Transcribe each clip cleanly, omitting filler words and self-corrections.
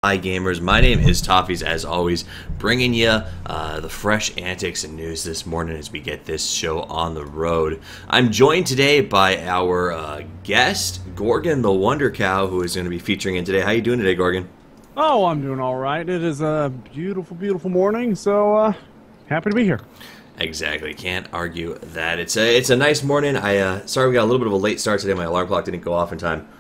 Hi gamers, my name is Toffees, as always, bringing you the fresh antics and news this morning as we get this show on the road. I'm joined today by our guest, Gorgon the Wonder Cow, who is going to be featuring in today. How you doing today, Gorgon? Oh, I'm doing all right. It is a beautiful, beautiful morning, so happy to be here. Exactly, can't argue that. It's a nice morning. Sorry we got a little bit of a late start today. My alarm clock didn't go off in time.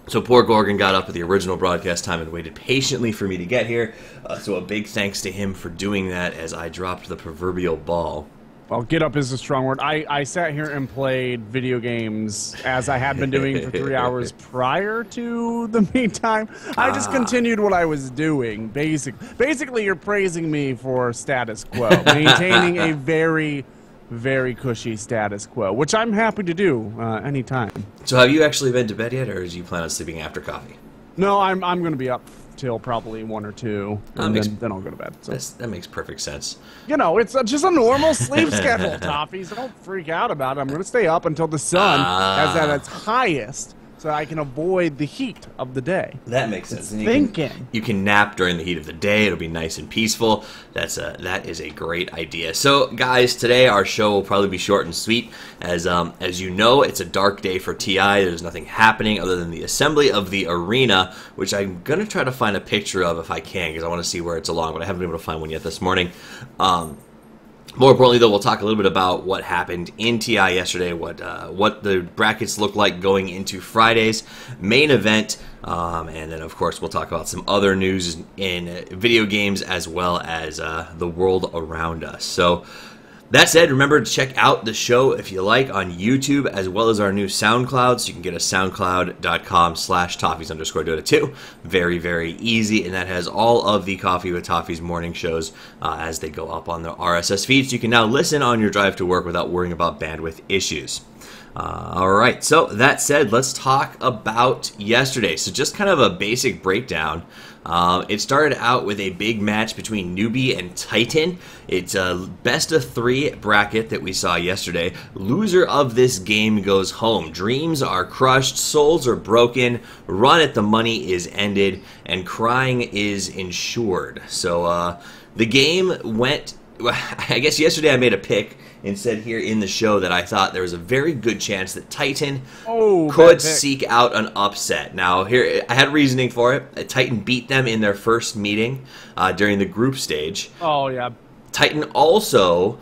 So poor Gorgon got up at the original broadcast time and waited patiently for me to get here. So a big thanks to him for doing that as I dropped the proverbial ball. Well, get up is a strong word. I sat here and played video games as I had been doing for 3 hours prior to the meantime. I just continued what I was doing, basically, you're praising me for status quo, maintaining a very, very cushy status quo, which I'm happy to do anytime. So have you actually been to bed yet, or do you plan on sleeping after coffee? No, I'm going to be up till probably 1 or 2, and then I'll go to bed. So. That makes perfect sense. You know, it's just a normal sleep schedule, Toffees. Don't freak out about it. I'm going to stay up until the sun is at its highest, so I can avoid the heat of the day. That makes sense. You can nap during the heat of the day. It'll be nice and peaceful. That is a great idea. So, guys, today our show will probably be short and sweet. As you know, it's a dark day for TI. There's nothing happening other than the assembly of the arena, which I'm going to try to find a picture of if I can, because I want to see where it's along, but I haven't been able to find one yet this morning. More importantly, though, we'll talk a little bit about what happened in TI yesterday, what the brackets look like going into Friday's main event, and then, of course, we'll talk about some other news in video games as well as the world around us. So, that said, remember to check out the show if you like on YouTube as well as our new SoundCloud. So you can get a soundcloud.com/Toffees_Dota2. Very, very easy. And that has all of the Coffee with Toffees morning shows as they go up on the RSS feed. So you can now listen on your drive to work without worrying about bandwidth issues. Alright, so that said, let's talk about yesterday. So just kind of a basic breakdown. It started out with a big match between Newbie and Titan. It's a best-of-3 bracket that we saw yesterday. Loser of this game goes home. Dreams are crushed, souls are broken, run at the money is ended, and crying is ensured. So the game went... I guess yesterday I made a pick and said here in the show that I thought there was a very good chance that Titan could seek out an upset. Now, here I had reasoning for it. Titan beat them in their first meeting during the group stage. Oh, yeah. Titan also,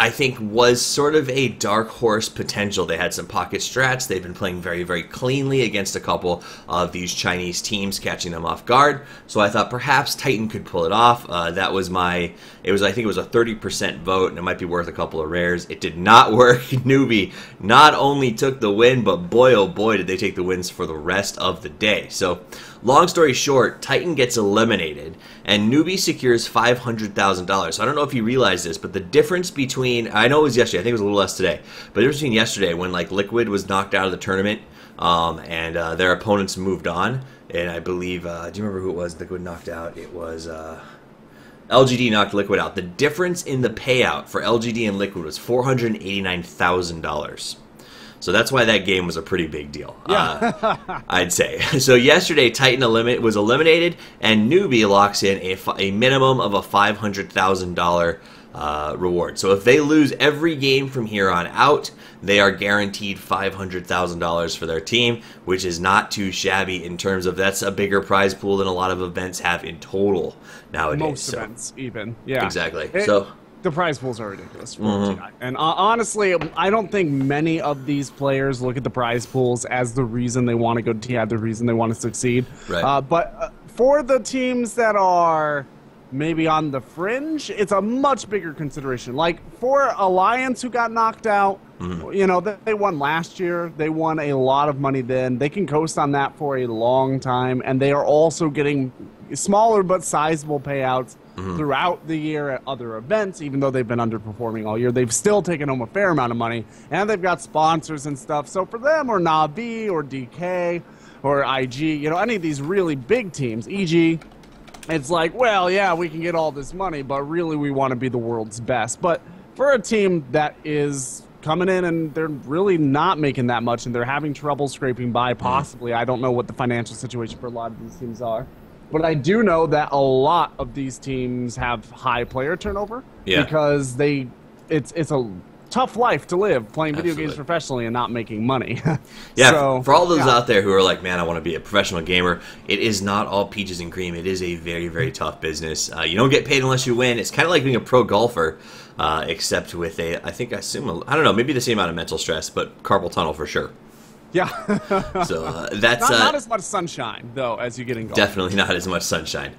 I think, was sort of a dark horse potential. They had some pocket strats. They've been playing very, very cleanly against a couple of these Chinese teams, catching them off guard. So I thought perhaps Titan could pull it off. That was I think it was a 30% vote, and it might be worth a couple of rares. It did not work. Newbie not only took the win, but boy, oh boy, did they take the wins for the rest of the day. So, long story short, Titan gets eliminated, and Newbie secures $500,000. So I don't know if you realize this, but the difference between, I know it was yesterday, I think it was a little less today, but the difference between yesterday when like Liquid was knocked out of the tournament and their opponents moved on, and I believe, do you remember who it was Liquid knocked out? It was LGD knocked Liquid out. The difference in the payout for LGD and Liquid was $489,000. So that's why that game was a pretty big deal, I'd say. So yesterday, Titan was eliminated, and Newbie locks in a minimum of a $500,000 reward. So if they lose every game from here on out, they are guaranteed $500,000 for their team, which is not too shabby in terms of that's a bigger prize pool than a lot of events have in total nowadays. Most events, even. Yeah. Exactly. The prize pools are ridiculous for TI. And honestly, I don't think many of these players look at the prize pools as the reason they want to go to TI, the reason they want to succeed. Right. But for the teams that are maybe on the fringe, it's a much bigger consideration. Like for Alliance, who got knocked out, you know, they won last year. They won a lot of money then. They can coast on that for a long time, and they are also getting smaller but sizable payouts throughout the year at other events. Even though they've been underperforming all year, they've still taken home a fair amount of money, and they've got sponsors and stuff. So for them, or Navi, or DK, or IG, you know, any of these really big teams, EG, it's like, well, yeah, we can get all this money, but really we want to be the world's best. But for a team that is coming in and they're really not making that much, and they're having trouble scraping by, possibly. I don't know what the financial situation for a lot of these teams are. But I do know that a lot of these teams have high player turnover because it's a tough life to live playing video games professionally and not making money. So, for all those out there who are like, man, I want to be a professional gamer, it is not all peaches and cream. It is a very, very tough business. You don't get paid unless you win. It's kind of like being a pro golfer, except with I don't know, maybe the same amount of mental stress, but carpal tunnel for sure. Yeah. So that's not as much sunshine, though, as you get in golf. Definitely not as much sunshine.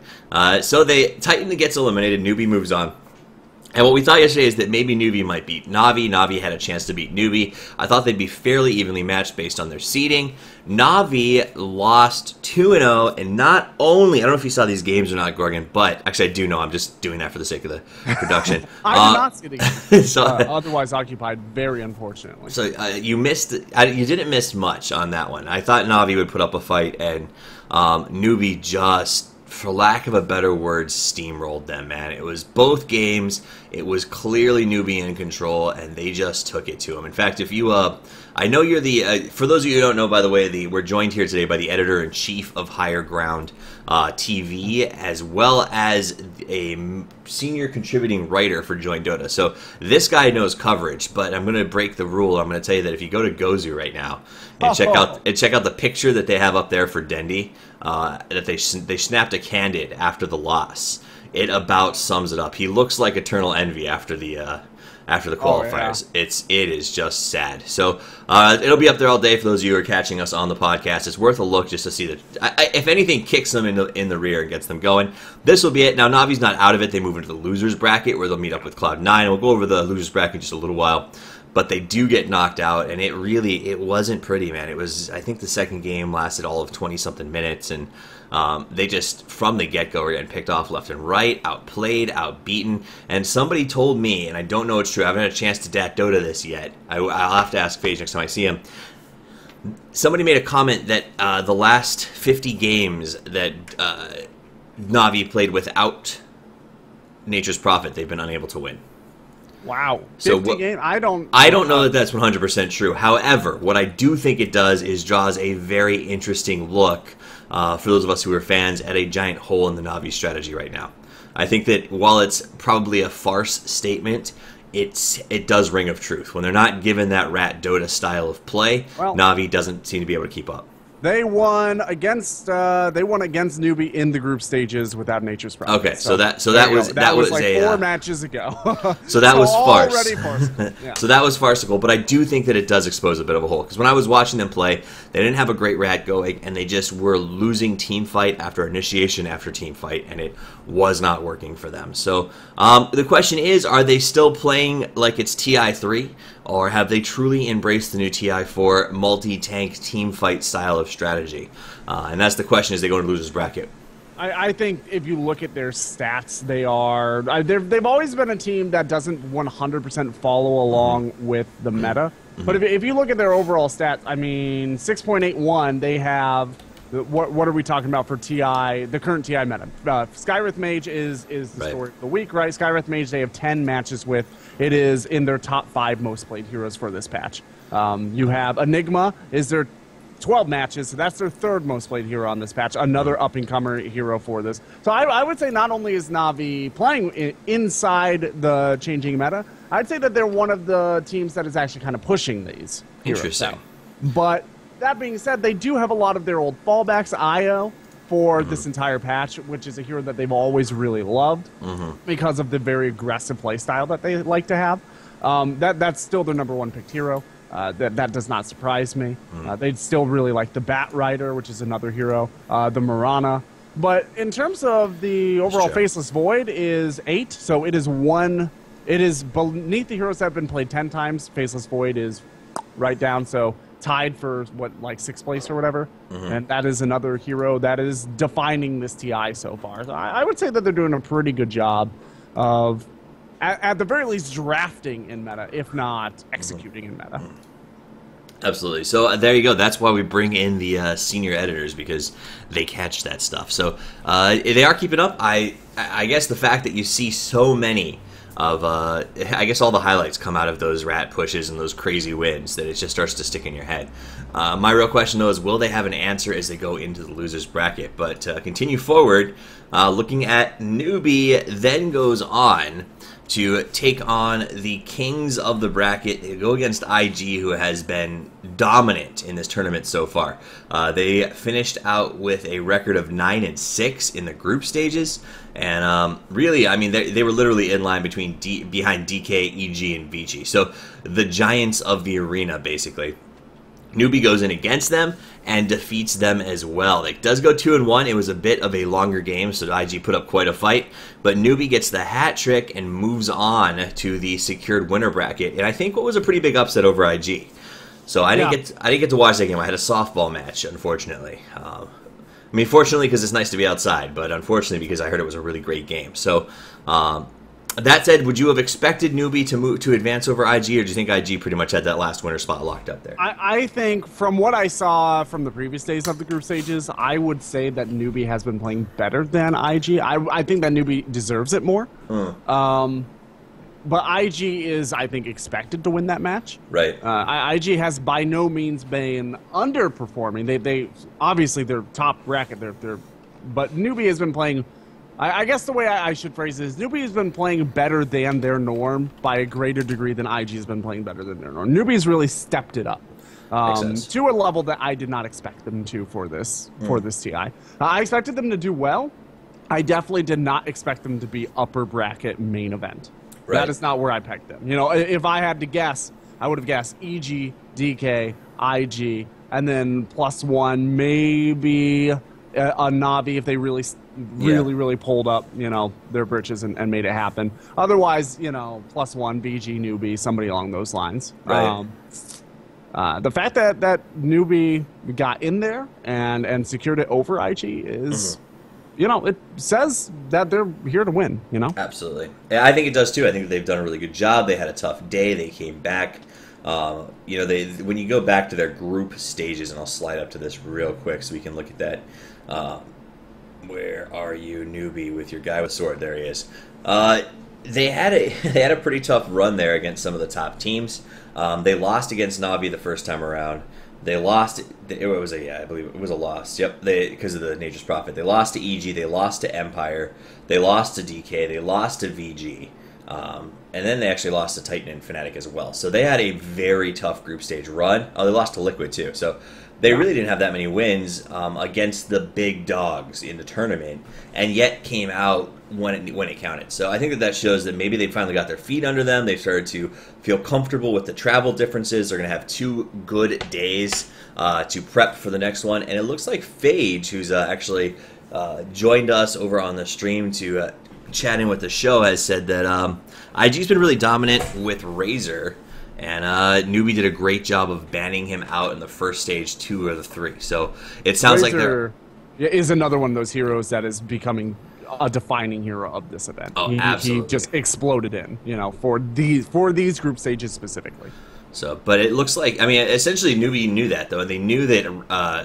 So Titan gets eliminated. Newbie moves on. And what we thought yesterday is that maybe Newbie might beat Navi. Navi had a chance to beat Newbie. I thought they'd be fairly evenly matched based on their seeding. Navi lost 2-0, and not only, I don't know if you saw these games or not, Gorgon, but actually I do know. I'm just doing that for the sake of the production. I did not see the game. Otherwise occupied, very unfortunately. So you didn't miss much on that one. I thought Navi would put up a fight, and Newbie just, for lack of a better word, steamrolled them, man. It was both games. It was clearly Newbie in control, and they just took it to him. In fact, if you, I know you're the, for those of you who don't know, by the way, we're joined here today by the editor-in-chief of Higher Ground TV, as well as a senior contributing writer for Join Dota. So this guy knows coverage, but I'm going to break the rule. I'm going to tell you that if you go to Gozu right now and check out the picture that they have up there for Dendy, that they snapped a candid after the loss, it about sums it up. He looks like Eternal Envy after the qualifiers. It is just sad. So it'll be up there all day for those of you who are catching us on the podcast. It's worth a look just to see that. If anything, kicks them in the rear and gets them going. This will be it. Now Navi's not out of it. They move into the losers bracket where they'll meet up with Cloud9. We'll go over the losers bracket in just a little while. But they do get knocked out, and it wasn't pretty, man. It was, I think the second game lasted all of 20-something minutes, and they just, from the get-go, were getting picked off left and right, outplayed, outbeaten. And somebody told me, and I don't know it's true, I haven't had a chance to dat Dota this yet. I'll have to ask Phage next time I see him. Somebody made a comment that the last 50 games that Navi played without Nature's Prophet, they've been unable to win. Wow. 50 games? I don't know that that's 100% true. However, what I do think it does is draws a very interesting look for those of us who are fans at a giant hole in the Navi strategy right now. I think that while it's probably a farce statement, it does ring of truth. When they're not given that rat Dota style of play, Navi doesn't seem to be able to keep up. They won against Newbie in the group stages without Nature's Prophet. Okay, so that was like a 4 matches ago. So that was farce. Already farcical. Yeah. So that was farcical, but I do think that it does expose a bit of a hole because when I was watching them play, they didn't have a great rat going, and they just were losing team fight after initiation after team fight, and it was not working for them. So the question is, are they still playing like it's TI3? Or have they truly embraced the new TI4 multi-tank team fight style of strategy? And that's the question as they go into losers bracket. I think if you look at their stats, they've always been a team that doesn't 100% follow along with the meta. But if you look at their overall stats, I mean, 6.81, they have... What are we talking about for TI, the current TI meta? Skyrith Mage is the story of the week, right? Skyrith Mage they have 10 matches with. It is in their top 5 most played heroes for this patch. You have Enigma is their 12 matches, so that's their 3rd most played hero on this patch. Another up-and-comer hero for this. So I would say not only is Navi playing inside the changing meta, I'd say that they're one of the teams that is actually kind of pushing these heroes. Interesting. But that being said, they do have a lot of their old fallbacks, IO, for this entire patch, which is a hero that they've always really loved because of the very aggressive play style that they like to have. That's still their #1 picked hero. That does not surprise me. They'd still really like the Bat Rider, which is another hero, the Marana. But in terms of the overall Faceless Void is 8, so it is it is beneath the heroes that have been played 10 times. Faceless Void is right down, so tied for like 6th place or whatever, and that is another hero that is defining this TI so far. So I would say that they're doing a pretty good job of, at the very least, drafting in meta, if not executing in meta. Absolutely. So there you go. That's why we bring in the senior editors, because they catch that stuff. So they are keeping up. I guess the fact that you see so many I guess all the highlights come out of those rat pushes and those crazy wins that it just starts to stick in your head. My real question, though, is will they have an answer as they go into the losers bracket? But continue forward, looking at Newbie then goes on to take on the kings of the bracket. They go against IG, who has been dominant in this tournament so far. They finished out with a record of 9-6 in the group stages, and really, I mean, they were literally in line behind DK, EG, and VG. So the giants of the arena, basically. Newbie goes in against them and defeats them as well. It does go 2-1. It was a bit of a longer game, so IG put up quite a fight. But Newbie gets the hat trick and moves on to the secured winner bracket. And I think what was a pretty big upset over IG. So I didn't get to watch that game. I had a softball match, unfortunately. I mean, fortunately, because it's nice to be outside, but unfortunately, because I heard it was a really great game. So that said, would you have expected Newbie to advance over IG, or do you think IG pretty much had that last winner spot locked up there? I think from what I saw from the previous days of the group stages, I would say that Newbie has been playing better than IG. I think that Newbie deserves it more. But IG is, I think, expected to win that match. Right. IG has by no means been underperforming. They obviously they're top bracket. But Newbie has been playing. I guess the way I should phrase it is Newbie has been playing better than their norm by a greater degree than IG has been playing better than their norm. Newbie's really stepped it up to a level that I did not expect them to for this TI. I expected them to do well. I definitely did not expect them to be upper bracket main event. Right. That is not where I pegged them. You know, if I had to guess, I would have guessed EG, DK, IG, and then +1, maybe a Navi if they really pulled up, you know, their britches and made it happen. Otherwise, you know, +1, VG, Newbie, somebody along those lines. Right. The fact that Newbie got in there and secured it over IG is... You know, it says that they're here to win, you know? Absolutely. Yeah, I think it does, too. I think they've done a really good job. They had a tough day. They came back. You know, when you go back to their group stages, and I'll slide up to this real quick so we can look at that. Where are you, Newbie, with your guy with sword? There he is. They had a pretty tough run there against some of the top teams. They lost against Navi the first time around. They lost. I believe it was a loss. Yep, because of the Nature's Prophet. They lost to EG. They lost to Empire. They lost to DK. They lost to VG. And then they actually lost to Titan and Fnatic as well. So they had a very tough group stage run. Oh, they lost to Liquid too. So they really didn't have that many wins against the big dogs in the tournament, and yet came out when it counted. So I think that shows that maybe they finally got their feet under them. They've started to feel comfortable with the travel differences. They're going to have 2 good days to prep for the next one. And it looks like Phage, who's actually joined us over on the stream to chat in with the show, has said that IG's been really dominant with Razor. And Newbie did a great job of banning him out in the first stage 2 of the 3. So it sounds like they're... is another one of those heroes that is becoming a defining hero of this event. Oh, absolutely. He just exploded in, you know, for these group stages specifically. So, but it looks like, I mean, essentially Newbie knew that, though. They knew that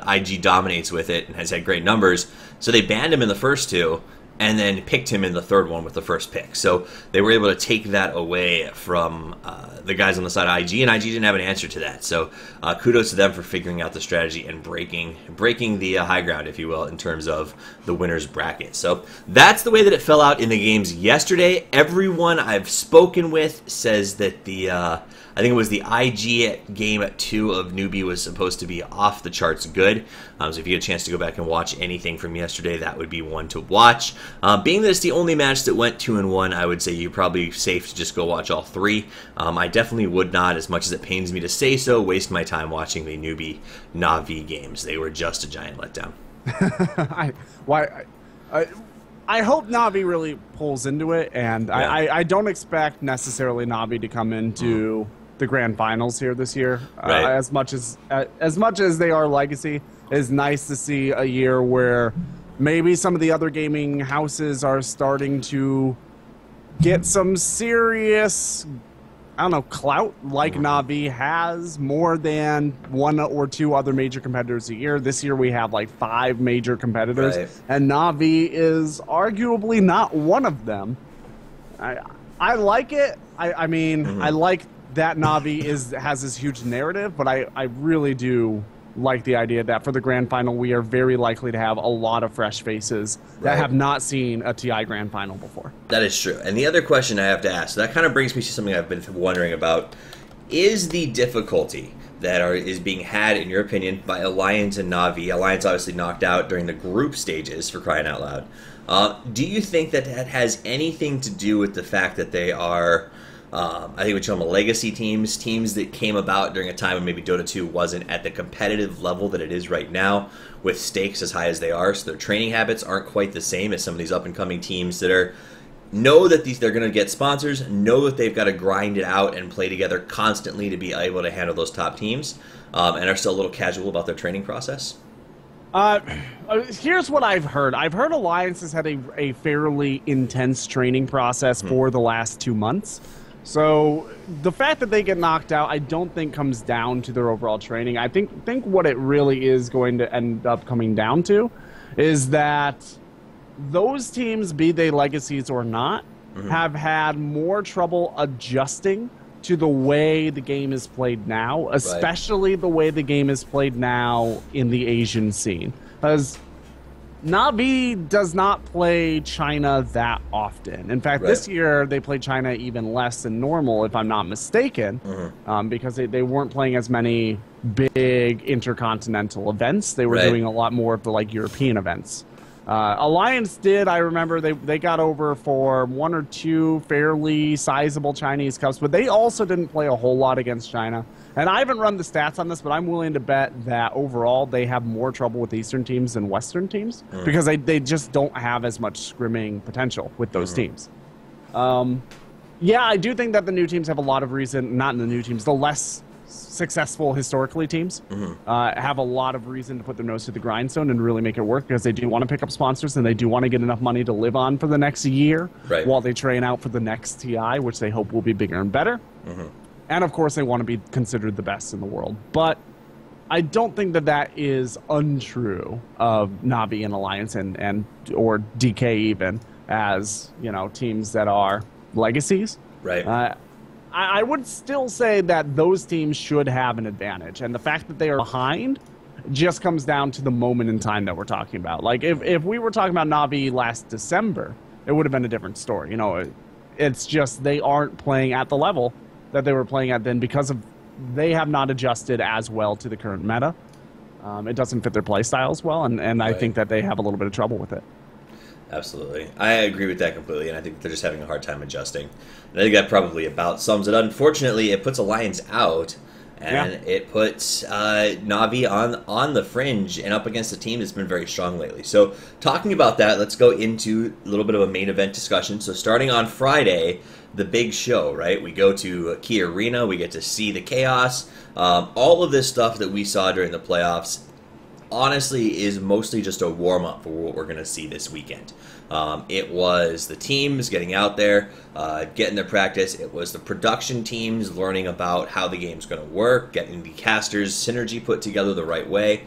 IG dominates with it and has had great numbers. So they banned him in the first 2. And then picked him in the third one with the first pick. So they were able to take that away from the guys on the side of IG, and IG didn't have an answer to that. So kudos to them for figuring out the strategy and breaking the high ground, if you will, in terms of the winner's bracket. So that's the way that it fell out in the games yesterday. Everyone I've spoken with says that I think it was the IG game 2 of Newbie was supposed to be off the charts good. So if you get a chance to go back and watch anything from yesterday, that would be one to watch. Being that it's the only match that went 2-1, I would say you're probably safe to just go watch all 3. I definitely would not, as much as it pains me to say so, waste my time watching the Newbie Navi games. They were just a giant letdown. I hope Navi really pulls into it, and yeah. I don't expect necessarily Navi to come into the grand finals here this year. Right. As much as they are legacy, it's nice to see a year where maybe some of the other gaming houses are starting to get some serious, I don't know, clout like Navi has, more than 1 or 2 other major competitors a year. This year we have like 5 major competitors, and Navi is arguably not one of them. I like it. I mean, I like that Navi has this huge narrative, but I really do like the idea that for the grand final, we are very likely to have a lot of fresh faces that have not seen a TI grand final before. That is true. And the other question I have to ask, so that kind of brings me to something I've been wondering about, is the difficulty that is being had, in your opinion, by Alliance and Navi. Alliance obviously knocked out during the group stages, for crying out loud. Do you think that has anything to do with the fact that they are, I think we call them legacy teams that came about during a time when maybe Dota 2 wasn't at the competitive level that it is right now, with stakes as high as they are, so their training habits aren't quite the same as some of these up-and-coming teams that know that they're going to get sponsors, know that they've got to grind it out and play together constantly to be able to handle those top teams, and are still a little casual about their training process? Here's what I've heard. I've heard Alliance has had a fairly intense training process for the last 2 months. So the fact that they get knocked out, I don't think comes down to their overall training. I think what it really is going to end up coming down to is that those teams, be they legacies or not, have had more trouble adjusting to the way the game is played now, especially the way the game is played now in the Asian scene. Because Navi does not play China that often. In fact, this year they played China even less than normal, if I'm not mistaken, because they weren't playing as many big intercontinental events. They were doing a lot more of the European events. Alliance did, I remember, they got over for 1 or 2 fairly sizable Chinese cups, but they also didn't play a whole lot against China. And I haven't run the stats on this, but I'm willing to bet that overall they have more trouble with Eastern teams than Western teams because they just don't have as much scrimming potential with those teams. Yeah, I do think that the new teams have a lot of reason, not in the new teams, the less successful historically teams have a lot of reason to put their nose to the grindstone and really make it work because they do want to pick up sponsors and they do want to get enough money to live on for the next year while they train out for the next TI, which they hope will be bigger and better. And of course, they want to be considered the best in the world. But I don't think that is untrue of Navi and Alliance and or DK even as, teams that are legacies. I would still say that those teams should have an advantage. And the fact that they are behind just comes down to the moment in time that we're talking about. Like, if we were talking about Navi last December, it would have been a different story. It's just they aren't playing at the level that they were playing at then because they have not adjusted as well to the current meta. It doesn't fit their play style as well, and I think that they have a little bit of trouble with it. Absolutely. I agree with that completely, and I think they're just having a hard time adjusting. And I think that probably about sums it. Unfortunately, it puts Alliance out, and it puts Navi on the fringe and up against a team that's been very strong lately. So talking about that, let's go into a little bit of a main event discussion. So starting on Friday, the big show, right? We go to Key Arena, we get to see the chaos. All of this stuff that we saw during the playoffs honestly is mostly just a warm-up for what we're going to see this weekend. It was the teams getting out there, getting their practice. It was the production teams learning about how the game's going to work, getting the casters' synergy put together the right way,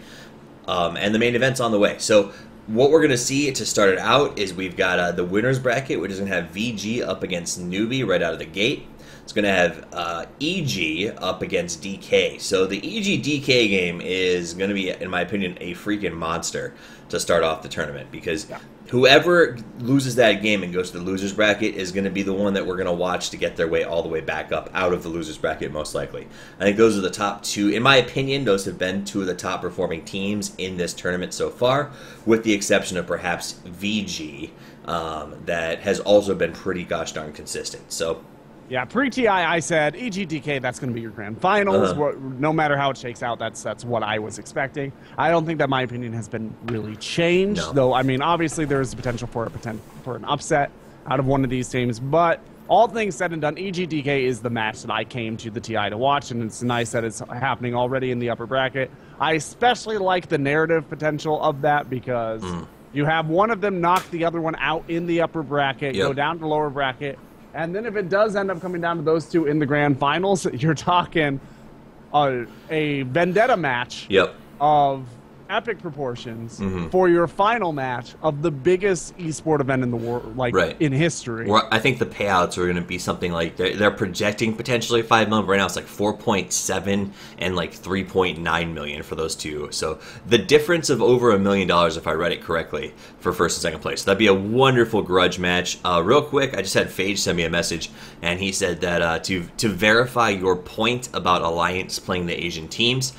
and the main event's on the way. So what we're going to see to start it out is we've got the winner's bracket, which is going to have VG up against Newbie right out of the gate. It's going to have EG up against DK. So the EG DK game is going to be, in my opinion, a freaking monster to start off the tournament because whoever loses that game and goes to the loser's bracket is going to be the one that we're going to watch to get their way all the way back up out of the loser's bracket, most likely. I think those are the top 2. In my opinion, those have been 2 of the top performing teams in this tournament so far, with the exception of perhaps VG, that has also been pretty gosh darn consistent. So yeah, pre-TI, I said, EGDK, that's going to be your grand finals. No matter how it shakes out, that's what I was expecting. I don't think that my opinion has been really changed, though, I mean, obviously there is potential for an upset out of one of these teams. But all things said and done, EGDK is the match that I came to the TI to watch, and it's nice that it's happening already in the upper bracket. I especially like the narrative potential of that because you have one of them knock the other one out in the upper bracket, go down to lower bracket. And then if it does end up coming down to those 2 in the grand finals, you're talking a vendetta match of epic proportions Mm-hmm. for your final match of the biggest esport event in the world, like Right. in history. Well, I think the payouts are going to be something like they're projecting potentially 5 million. Right now, it's like 4.7 and like 3.9 million for those two. So the difference of over $1 million, if I read it correctly, for first and second place. So that'd be a wonderful grudge match. Real quick, I just had Phage send me a message, and he said that to verify your point about Alliance playing the Asian teams,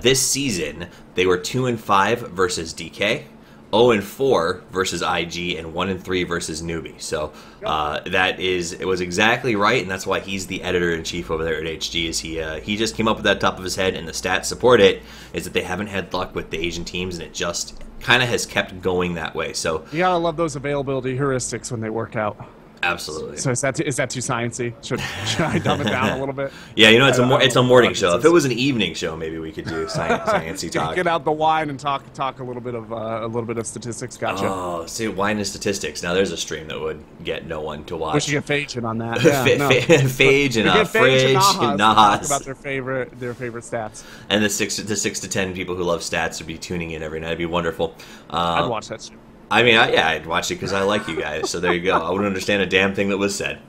this season they were 2-5 versus DK. 0-4 versus IG, and 1-3 versus Newbie. So it was exactly right, and that's why he's the editor-in-chief over there at HG. Is he just came up with that top of his head, and the stats support it. Is that they haven't had luck with the Asian teams, and it just kind of has kept going that way. So You gotta love those availability heuristics when they work out. absolutely. So is that too sciencey? Should I dumb it down a little bit? Yeah, it's a morning show. If it was an evening show, maybe we could do sciencey talk. Get out the wine and talk a little bit of statistics. Gotcha. Oh, see, wine and statistics. Now there's a stream that would get no one to watch. We should get Phage in on that. Yeah, Phage and Get Phage Fridge Nahas and to talk Nahas. about their favorite stats. And the 6 to 10 people who love stats would be tuning in every night. It'd be wonderful. I'd watch that shit. I mean, I'd watch it because I like you guys. So there you go. I wouldn't understand a damn thing that was said.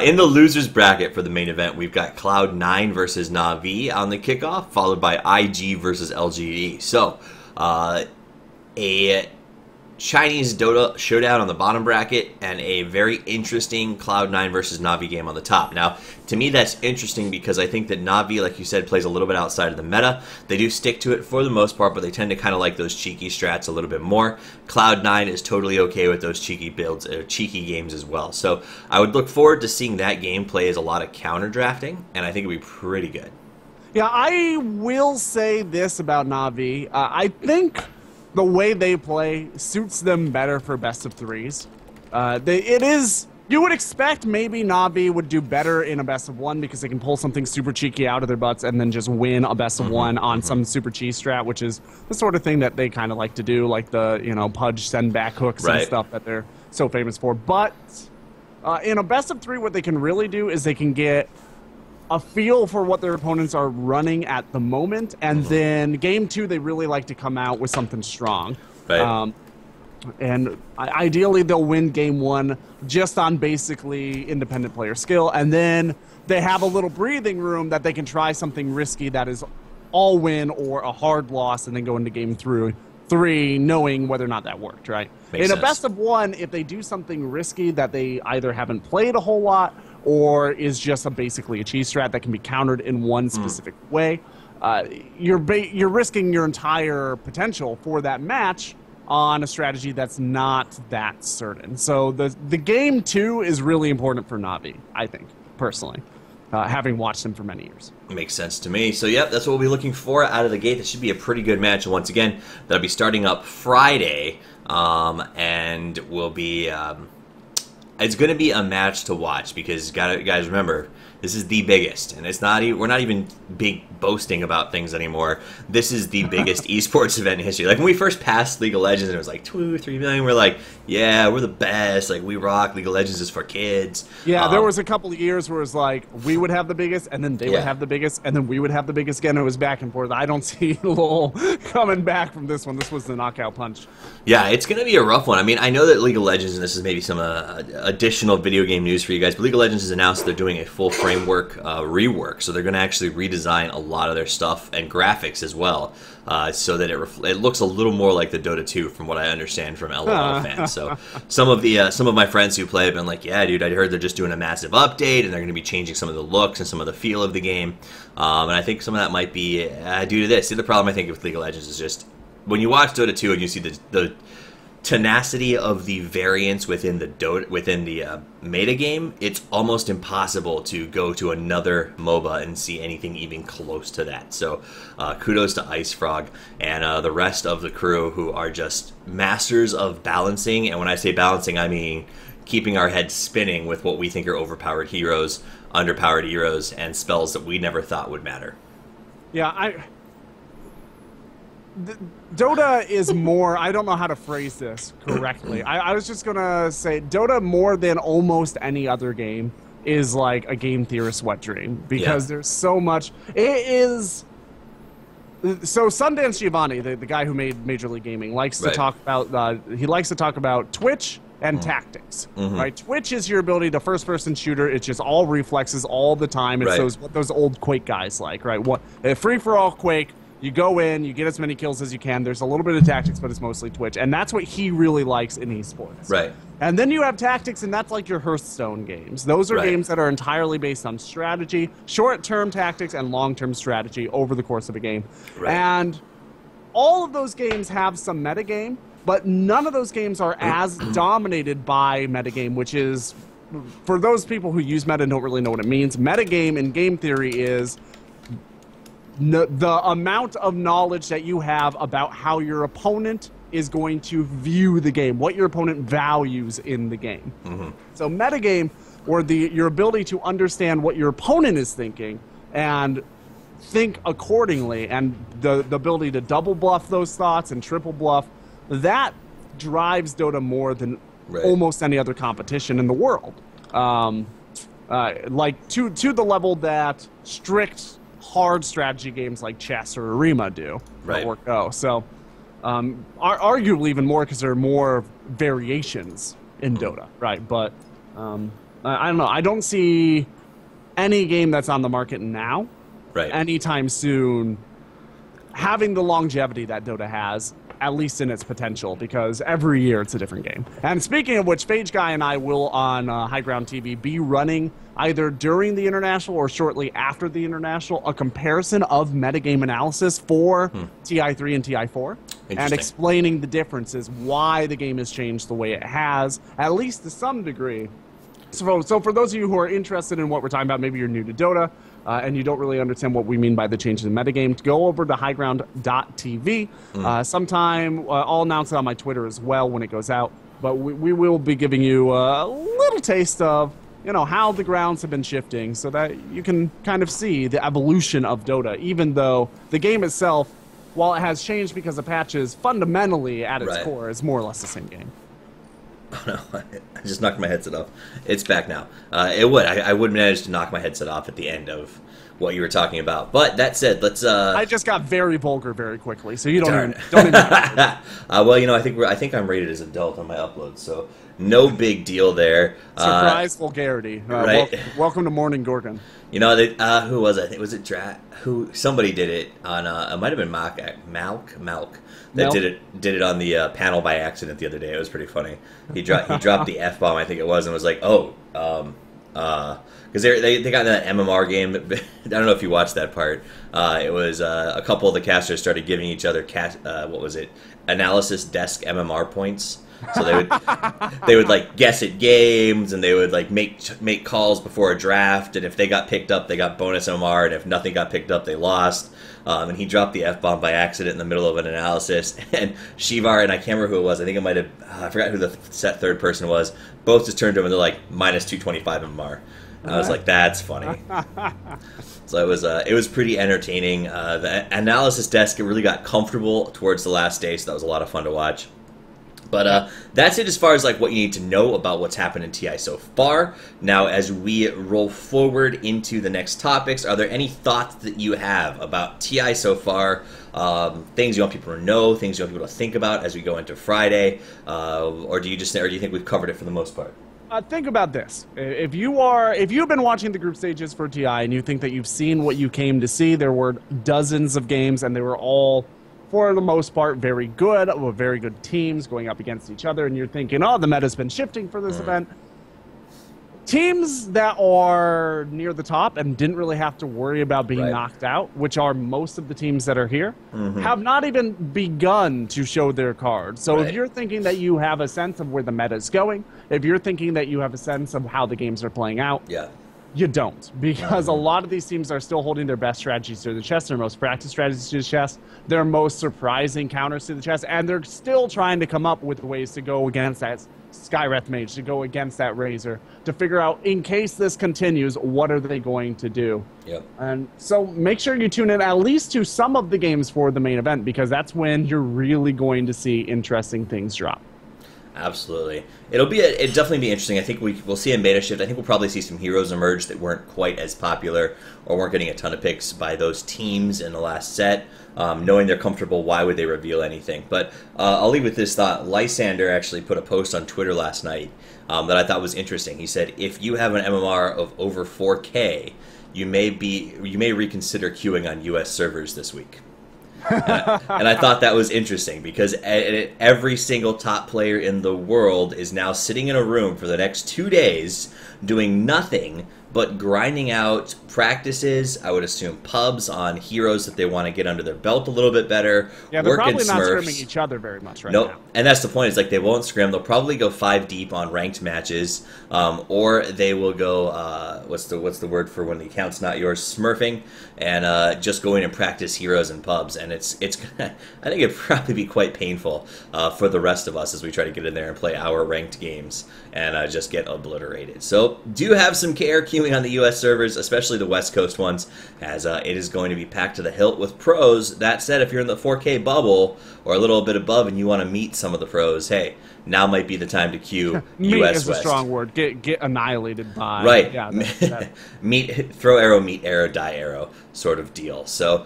In the losers bracket for the main event, we've got Cloud9 versus Na'Vi on the kickoff, followed by IG versus LGD. So, a Chinese Dota showdown on the bottom bracket, and a very interesting Cloud9 versus Na'Vi game on the top. Now, to me, that's interesting because I think that Na'Vi, like you said, plays a little bit outside of the meta. They do stick to it for the most part, but they tend to kind of like those cheeky strats a little bit more. Cloud9 is totally okay with those cheeky builds, cheeky games as well. So I would look forward to seeing that game play as a lot of counter drafting, and I think it'd be pretty good. Yeah, I will say this about Na'Vi. I think the way they play suits them better for best of threes. You would expect maybe Na'Vi would do better in a best of one because they can pull something super cheeky out of their butts and then just win a best of one on some super cheese strat, which is the sort of thing that they kind of like to do, like the Pudge send back hooks and stuff that they're so famous for. But in a best of three, what they can really do is they can get a feel for what their opponents are running at the moment, and then game two they really like to come out with something strong. Right. And ideally they'll win game one just on basically independent player skill, and then they have a little breathing room that they can try something risky that is all win or a hard loss, and then go into game three knowing whether or not that worked, right? Makes in a sense. best of one, if they do something risky that they either haven't played a whole lot or is just basically a cheese strat that can be countered in one specific way, you're risking your entire potential for that match on a strategy that's not that certain. So the game two is really important for Na'Vi, I think, personally, having watched him for many years. Makes sense to me. So, yep, that's what we'll be looking for out of the gate. This should be a pretty good match. And once again, that'll be starting up Friday, and will be... it's going to be a match to watch because, guys, remember, this is the biggest, and we're not even big boasting about things anymore. This is the biggest esports event in history. Like when we first passed League of Legends, and it was like 2 or 3 million. We're like, yeah, we're the best. Like we rock. League of Legends is for kids. Yeah, there was a couple of years where it was like we would have the biggest, and then they would have the biggest, and then we would have the biggest again. It was back and forth. I don't see LOL coming back from this one. This was the knockout punch. Yeah, it's going to be a rough one. I mean, I know that League of Legends, and this is maybe some additional video game news for you guys, but League of Legends has announced they're doing a full framework rework, so they're going to actually redesign a lot of their stuff and graphics as well, so that it looks a little more like the Dota 2, from what I understand from LOL fans. So some of my friends who play have been like, yeah, dude, I heard they're just doing a massive update, and they're going to be changing some of the looks and some of the feel of the game, and I think some of that might be due to this. The other problem I think with League of Legends is just when you watch Dota 2 and you see the tenacity of the variance within the meta game, it's almost impossible to go to another MOBA and see anything even close to that. So kudos to Ice Frog and the rest of the crew, who are just masters of balancing. And when I say balancing, I mean keeping our heads spinning with what we think are overpowered heroes, underpowered heroes, and spells that we never thought would matter. Yeah, Dota is more, I don't know how to phrase this correctly. I was just going to say Dota, more than almost any other game, is like a game theorist's wet dream, because there's so much. It is So Sundance Giovanni, the guy who made Major League Gaming, likes to Right. talk about Twitch and tactics. Right? Twitch is your ability to first-person shooter. It's just all reflexes all the time. It's Right. what those old Quake guys like, right? What free-for-all Quake. You go in, you get as many kills as you can. There's a little bit of tactics, but it's mostly Twitch, and that's what he really likes in esports. Right. And then you have tactics, and that's like your Hearthstone games. Those are Right. games that are entirely based on strategy, short-term tactics, and long-term strategy over the course of a game. Right. And all of those games have some metagame, but none of those games are as dominated by metagame, which is, for those people who use meta and don't really know what it means, metagame in game theory is the amount of knowledge that you have about how your opponent is going to view the game, what your opponent values in the game. So metagame, or your ability to understand what your opponent is thinking and think accordingly, and the ability to double bluff those thoughts and triple bluff, that drives Dota more than Right. almost any other competition in the world. Like to the level that strict hard strategy games like chess or Arima do, Right. or Go. So, arguably even more because there are more variations in Dota, right? But I don't know. I don't see any game that's on the market now, Right. anytime soon, having the longevity that Dota has, at least in its potential, because every year it's a different game. And speaking of which, Phage Guy and I will, on High Ground TV, be running either during the International or shortly after the International a comparison of metagame analysis for TI3 and TI4, and Interesting. explaining the differences, why the game has changed the way it has, at least to some degree. So for those of you who are interested in what we're talking about, maybe you're new to Dota, and you don't really understand what we mean by the changes in metagame, go over to highground.tv. Sometime, I'll announce it on my Twitter as well when it goes out, but we will be giving you a little taste of, how the grounds have been shifting so that you can kind of see the evolution of Dota, even though the game itself, while it has changed because of patches, fundamentally at its Right. core is more or less the same game. No, I just knocked my headset off. It's back now. I would manage to knock my headset off at the end of what you were talking about. But that said, let's. I just got very vulgar very quickly, so you Darn. don't even. Well, I think I'm rated as adult on my upload, so no big deal there. Surprise vulgarity. Right. Welcome to Morning Gorgon. Who was it? I think was it somebody did it on it might have been Malk that Melk? did it on the panel by accident the other day. It was pretty funny. He dropped the F-bomb, I think it was, and was like, because they got in that MMR game. I don't know if you watched that part. It was a couple of the casters started giving each other analysis desk MMR points. So they would like guess at games, and they would like make calls before a draft, and if they got picked up, they got bonus MR, and if nothing got picked up, they lost. And he dropped the F-bomb by accident in the middle of an analysis, and Shivar, and I can't remember who it was, I think it might have, I forgot who the set third person was, both just turned to him and they're like, minus 225 MR. And I was like, that's funny. So it was pretty entertaining. The analysis desk, it really got comfortable towards the last day, so that was a lot of fun to watch. But that's it as far as like what you need to know about what's happened in TI so far. Now, as we roll forward into the next topics, are there any thoughts that you have about TI so far? Things you want people to know, things you want people to think about as we go into Friday, or do you think we've covered it for the most part? Think about this. If you've been watching the group stages for TI and you think that you've seen what you came to see, there were dozens of games and they were all, for the most part, very good, with very good teams going up against each other, and you're thinking, the meta's been shifting for this event. Teams that are near the top and didn't really have to worry about being knocked out, which are most of the teams that are here, have not even begun to show their cards. So if you're thinking that you have a sense of where the meta is going, if you're thinking that you have a sense of how the games are playing out, you don't, because a lot of these teams are still holding their best strategies to the chest, their most practiced strategies to the chest, their most surprising counters to the chest, and they're still trying to come up with ways to go against that Skywrath Mage, to go against that Razor, to figure out, in case this continues, what are they going to do? And so make sure you tune in at least to some of the games for the main event, because that's when you're really going to see interesting things drop. Absolutely. It'll definitely be interesting. I think we'll see a meta shift. I think we'll probably see some heroes emerge that weren't quite as popular or weren't getting a ton of picks by those teams in the last set. Knowing they're comfortable, why would they reveal anything? But I'll leave with this thought. Lysander actually put a post on Twitter last night that I thought was interesting. He said, if you have an MMR of over 4K, you may reconsider queuing on US servers this week. And I thought that was interesting because every single top player in the world is now sitting in a room for the next 2 days doing nothing but grinding out practices, I would assume pubs on heroes that they want to get under their belt a little bit better. Yeah, they're probably not scrimming each other very much right now. And that's the point. It's like they won't scrim. They'll probably go 5 deep on ranked matches, or they will go what's the word for when the account's not yours? Smurfing, and just go in and practice heroes and pubs. And it's I think it'd probably be quite painful for the rest of us as we try to get in there and play our ranked games and just get obliterated. So do have some care queuing on the US servers, especially the West Coast ones, as it is going to be packed to the hilt with pros. That said, if you're in the 4K bubble or a little bit above and you want to meet some of the pros, hey, now might be the time to queue meet US is West. A strong word. Get annihilated by. Right. Yeah, throw arrow, meet arrow, die arrow sort of deal. So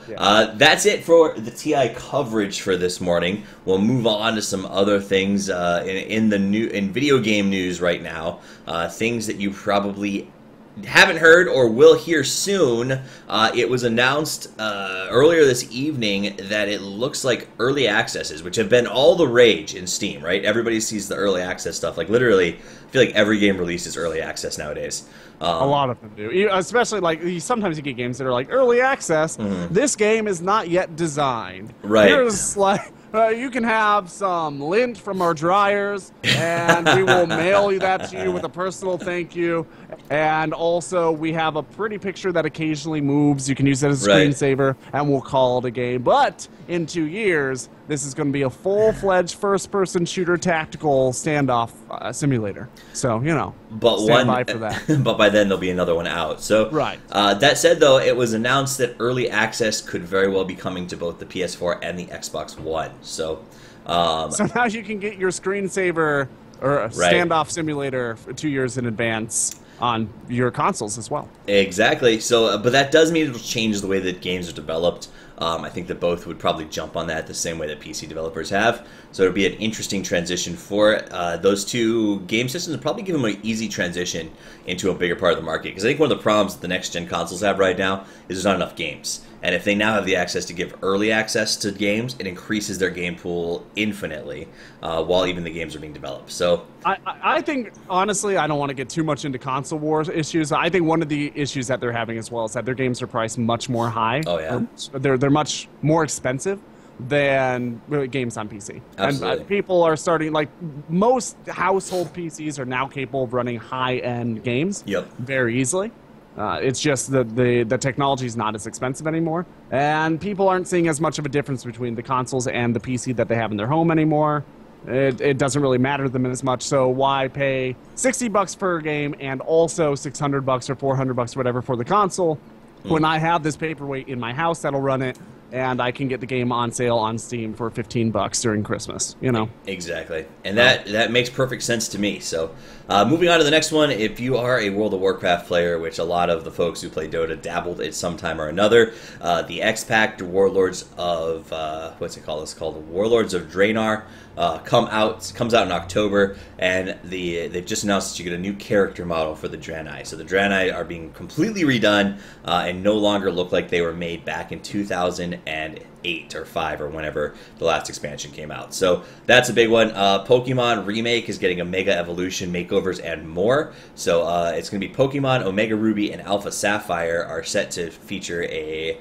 that's it for the TI coverage for this morning. We'll move on to some other things in video game news right now. Things that you probably haven't heard or will hear soon. It was announced earlier this evening that it looks like early accesses, which have been all the rage in Steam, right? Everybody sees the early access stuff. Like literally, I feel like every game releases early access nowadays. A lot of them do. Especially like sometimes you get games that are like early access. Mm-hmm. This game is not yet designed. Right. Here's like you can have some lint from our dryers, and we will mail you that to you with a personal thank you. And also, we have a pretty picture that occasionally moves. You can use it as a screensaver, and we'll call it a game. But in 2 years, this is going to be a full-fledged first-person shooter tactical standoff simulator. So, stand by for that. But by then, there'll be another one out. So, that said, though, it was announced that early access could very well be coming to both the PS4 and the Xbox One. So now you can get your screensaver or a standoff simulator 2 years in advance on your consoles as well. Exactly. So, but that does mean it'll change the way that games are developed. I think that both would probably jump on that the same way that PC developers have. So it'll be an interesting transition for those two game systems, and probably give them an easy transition into a bigger part of the market. Because I think one of the problems that the next-gen consoles have right now is there's not enough games. And if they now have the access to give early access to games, it increases their game pool infinitely while even the games are being developed. So I think, honestly, I don't want to get too much into console wars issues. I think one of the issues that they're having as well is that their games are priced much more high. Oh, yeah. They're much more expensive than games on PC. Absolutely. And people are starting, like, most household PCs are now capable of running high-end games very easily. It's just that the technology is not as expensive anymore, and people aren't seeing as much of a difference between the consoles and the PC that they have in their home anymore. It doesn't really matter to them as much, so why pay $60 per game and also $600 or $400 or whatever for the console when I have this paperweight in my house that'll run it, and I can get the game on sale on Steam for $15 during Christmas, Exactly. And that makes perfect sense to me. So moving on to the next one, if you are a World of Warcraft player, which a lot of the folks who play Dota dabbled at some time or another, the X-Pact Warlords of, what's it called? It's called Warlords of Draenor. Comes out in October, and they've just announced that you get a new character model for the Draenei. So the Draenei are being completely redone and no longer look like they were made back in 2008 or 5 or whenever the last expansion came out. So that's a big one. Pokemon Remake is getting a Mega Evolution makeovers and more. So it's going to be Pokemon Omega Ruby and Alpha Sapphire are set to feature a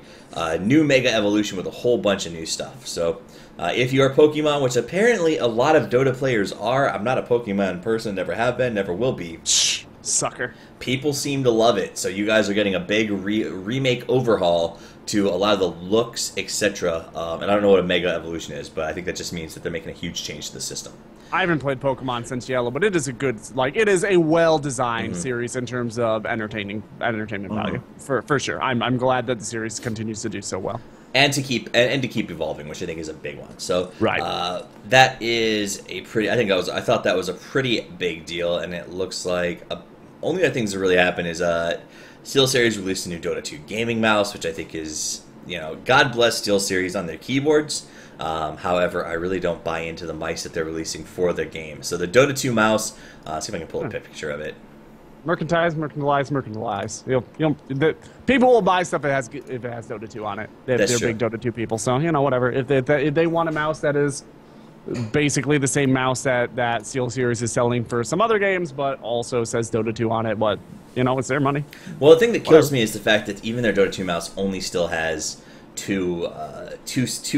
new Mega Evolution with a whole bunch of new stuff. So if you are Pokemon, which apparently a lot of Dota players are, I'm not a Pokemon person, never have been, never will be. Shh, sucker. People seem to love it, so you guys are getting a big remake overhaul to a lot of the looks, etc. And I don't know what a Mega Evolution is, but I think that just means that they're making a huge change to the system. I haven't played Pokemon since Yellow, but it is it is a well-designed series in terms of entertainment value, for sure. I'm glad that the series continues to do so well. and to keep evolving, which I think is a big one. So Right. that is a pretty. I thought that was a pretty big deal, and it looks like only other things that really happen is SteelSeries released a new Dota 2 gaming mouse, which I think is, God bless SteelSeries on their keyboards. However, I really don't buy into the mice that they're releasing for the game. So the Dota 2 mouse, see if I can pull a picture of it. Mercantilize. People will buy stuff if it has Dota 2 on it. They're true. big Dota 2 people, so whatever. If they want a mouse that is basically the same mouse that SteelSeries is selling for some other games, but also says Dota 2 on it, but it's their money. Well, the thing that kills me is the fact that even their Dota 2 mouse only still has two